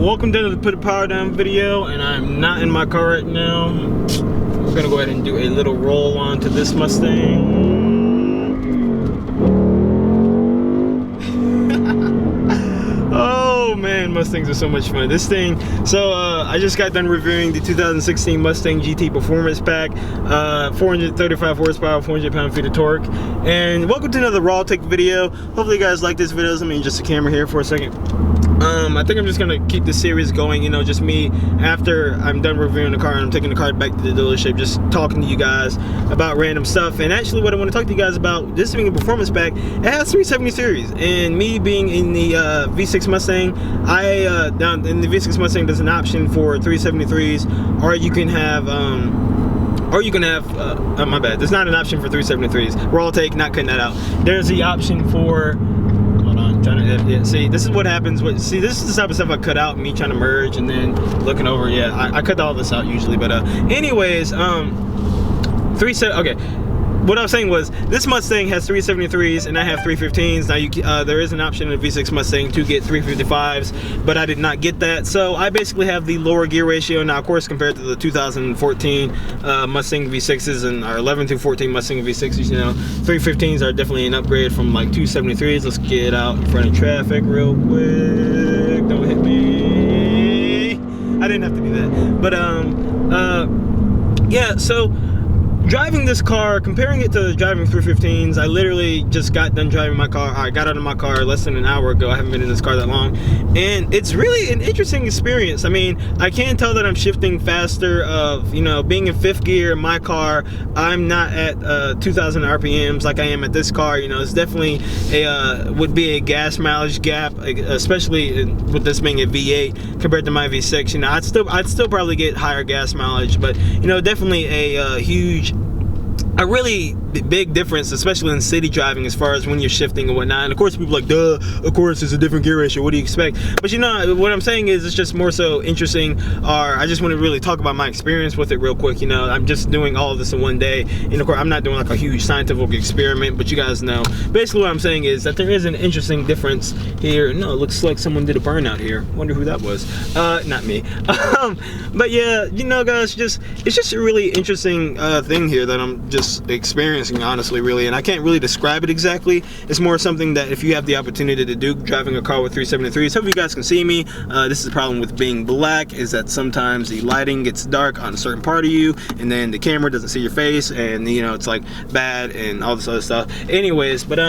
welcome to the Put the Power Down video, and I'm not in my car right now. We're gonna go ahead and do a little roll on to this Mustang. Oh man, Mustangs are so much fun. This thing, so I just got done reviewing the 2016 Mustang GT Performance Pack, 435 horsepower, 400 pound-feet of torque. And welcome to another raw take video. Hopefully you guys like this video. Let me adjust the camera here for a second. I think I'm just gonna keep this series going, you know, just me after I'm done reviewing the car and I'm taking the car back to the dealership, just talking to you guys about random stuff. And actually what I want to talk to you guys about, this being a performance pack, it has 370 series, and me being in the V6 Mustang, down in the V6 Mustang there's an option for 373s, or you can have my bad, there's not an option for 373s. Raw take, not cutting that out. There's the option for, yeah, see, this is what happens with, see, this is the type of stuff I cut out, me trying to merge and then looking over. Yeah, I cut all this out usually, but anyways, okay, what I was saying was, this Mustang has 373s and I have 315s. Now there is an option in the V6 Mustang to get 355s, but I did not get that. So I basically have the lower gear ratio. Now of course, compared to the 2014 Mustang V6s and our 11 through 14 Mustang V6s, you know, 315s are definitely an upgrade from like 273s. Let's get out in front of traffic real quick. Don't hit me. I didn't have to do that. But yeah, so driving this car, comparing it to driving 315s, I literally just got done driving my car. I got out of my car less than an hour ago. I haven't been in this car that long, and it's really an interesting experience. I mean, I can tell that I'm shifting faster. Of, you know, being in fifth gear in my car, I'm not at 2,000 RPMs like I am at this car. You know, it's definitely would be a gas mileage gap, especially with this being a V8 compared to my V6. You know, I'd still probably get higher gas mileage, but you know, definitely a really big difference, especially in city driving, as far as when you're shifting and whatnot. And of course people are like, duh, of course it's a different gear ratio, what do you expect? But you know, what I'm saying is, it's just more so interesting, or I just want to really talk about my experience with it real quick. You know, I'm just doing all of this in one day, and of course I'm not doing like a huge scientific experiment, but you guys know basically what I'm saying is that there is an interesting difference here. No, it looks like someone did a burnout here. Wonder who that was. Not me. But yeah, you know guys, it's just a really interesting thing here that I'm just experiencing, honestly, really, and I can't really describe it exactly. It's more something that if you have the opportunity to do, driving a car with 373s. Hope you guys can see me. This is the problem with being black, is that sometimes the lighting gets dark on a certain part of you, and then the camera doesn't see your face, and you know, it's like bad and all this other stuff. Anyways, but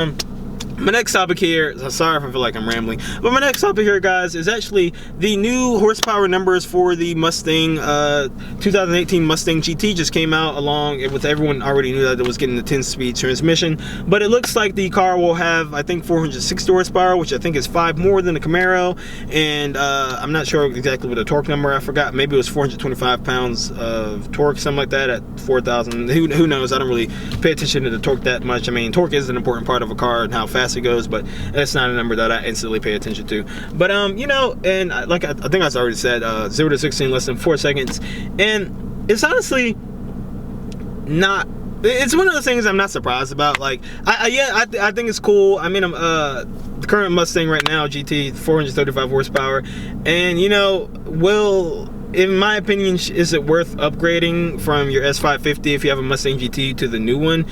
my next topic here, sorry if I feel like I'm rambling, but my next topic here, guys, is actually the new horsepower numbers for the Mustang 2018 Mustang GT just came out, along with, everyone already knew that it was getting the 10-speed transmission, but it looks like the car will have, I think, 460 horsepower, which I think is 5 more than the Camaro, and I'm not sure exactly what the torque number, I forgot, maybe it was 425 pounds of torque, something like that, at 4,000, who knows, I don't really pay attention to the torque that much. I mean, torque is an important part of a car and how fast it goes, but that's not a number that I instantly pay attention to. But you know, and like I think I already said, 0 to 60 in less than 4 seconds, and it's honestly not, it's one of the things I'm not surprised about. Like I think it's cool. I mean, the current Mustang right now, GT, 435 horsepower, and you know, in my opinion, is it worth upgrading from your S550 if you have a Mustang GT to the new one?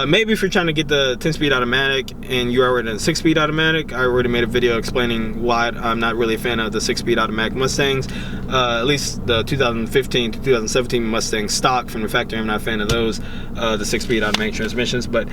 Maybe if you're trying to get the 10-speed automatic and you're already in a 6-speed automatic. I already made a video explaining why I'm not really a fan of the 6-speed automatic Mustangs. At least the 2015 to 2017 Mustang stock from the factory, I'm not a fan of those, the 6-speed automatic transmissions. But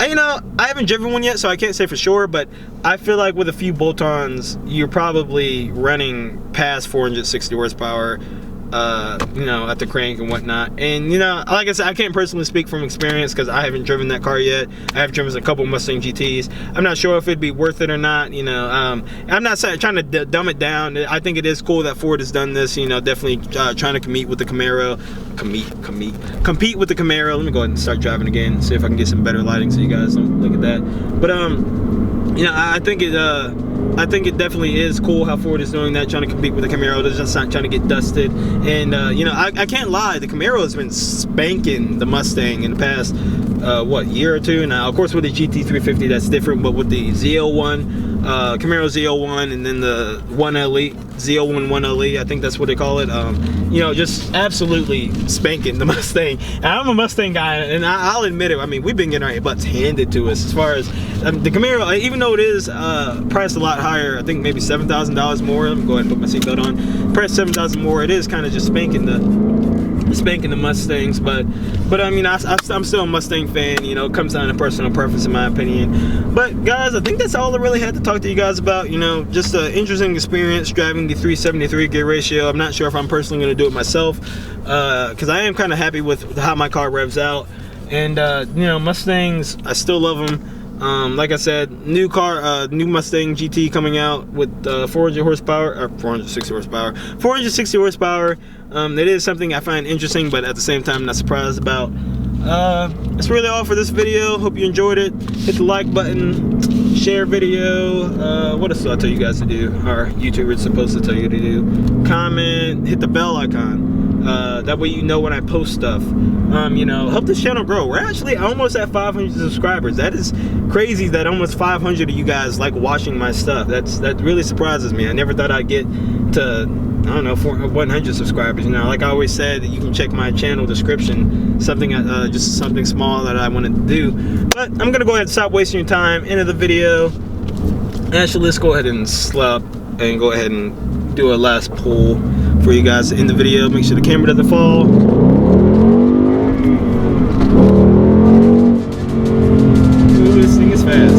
you know, I haven't driven one yet, so I can't say for sure, but I feel like with a few bolt-ons, you're probably running past 460 horsepower, you know, at the crank and whatnot. And you know, like I said, I can't personally speak from experience because I haven't driven that car yet. I have driven a couple Mustang GTs. I'm not sure if it'd be worth it or not. You know, I'm not trying to dumb it down. I think it is cool that Ford has done this. You know, definitely trying to compete with the Camaro. Compete with the Camaro. Let me go ahead and start driving again. See if I can get some better lighting so you guys don't look at that. But you know, I think it definitely is cool how Ford is doing that, trying to compete with the Camaro. They're just not trying to get dusted. And you know, I can't lie, the Camaro has been spanking the Mustang in the past what, year or two. Now of course with the GT350 that's different, but with the ZL1, Camaro Z01, and then the 1LE, Z01 1LE, I think that's what they call it. You know, just absolutely spanking the Mustang. And I'm a Mustang guy, and I'll admit it. I mean, we've been getting our butts handed to us as far as the Camaro, even though it is priced a lot higher. I think maybe $7,000 more. Let me go ahead and put my seatbelt on. Priced $7,000 more. It is kind of just spanking the Mustangs, but I mean, I'm still a Mustang fan. You know, it comes down to personal preference in my opinion. But guys, I think that's all I really had to talk to you guys about. You know, just an interesting experience driving the 373 gear ratio. I'm not sure if I'm personally going to do it myself, because I am kind of happy with how my car revs out. And you know, Mustangs, I still love them. Like I said, new Mustang GT coming out with 400 horsepower, or 460 horsepower. 460 horsepower. It is something I find interesting, but at the same time, not surprised about. That's really all for this video. Hope you enjoyed it. Hit the like button, share video. What else do I tell you guys to do? Our YouTuber's supposed to tell you to do. Comment, hit the bell icon. That way you know when I post stuff. You know, help this channel grow. We're actually almost at 500 subscribers. That is crazy that almost 500 of you guys like watching my stuff. That really surprises me. I never thought I'd get to, I don't know, 100 subscribers. You know, like I always said, you can check my channel description, something just something small that I wanted to do. But I'm gonna go ahead and stop wasting your time. End of the video. Actually, let's go ahead and slap and go ahead and do a last pull for you guys to end the video. Make sure the camera doesn't fall. Ooh, this thing is fast.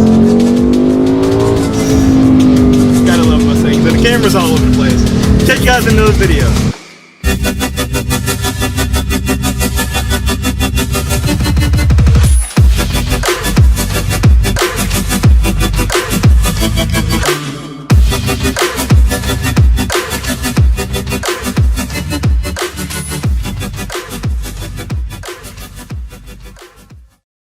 Gotta love Mustangs, and the camera's all over the place. Check you guys in another video.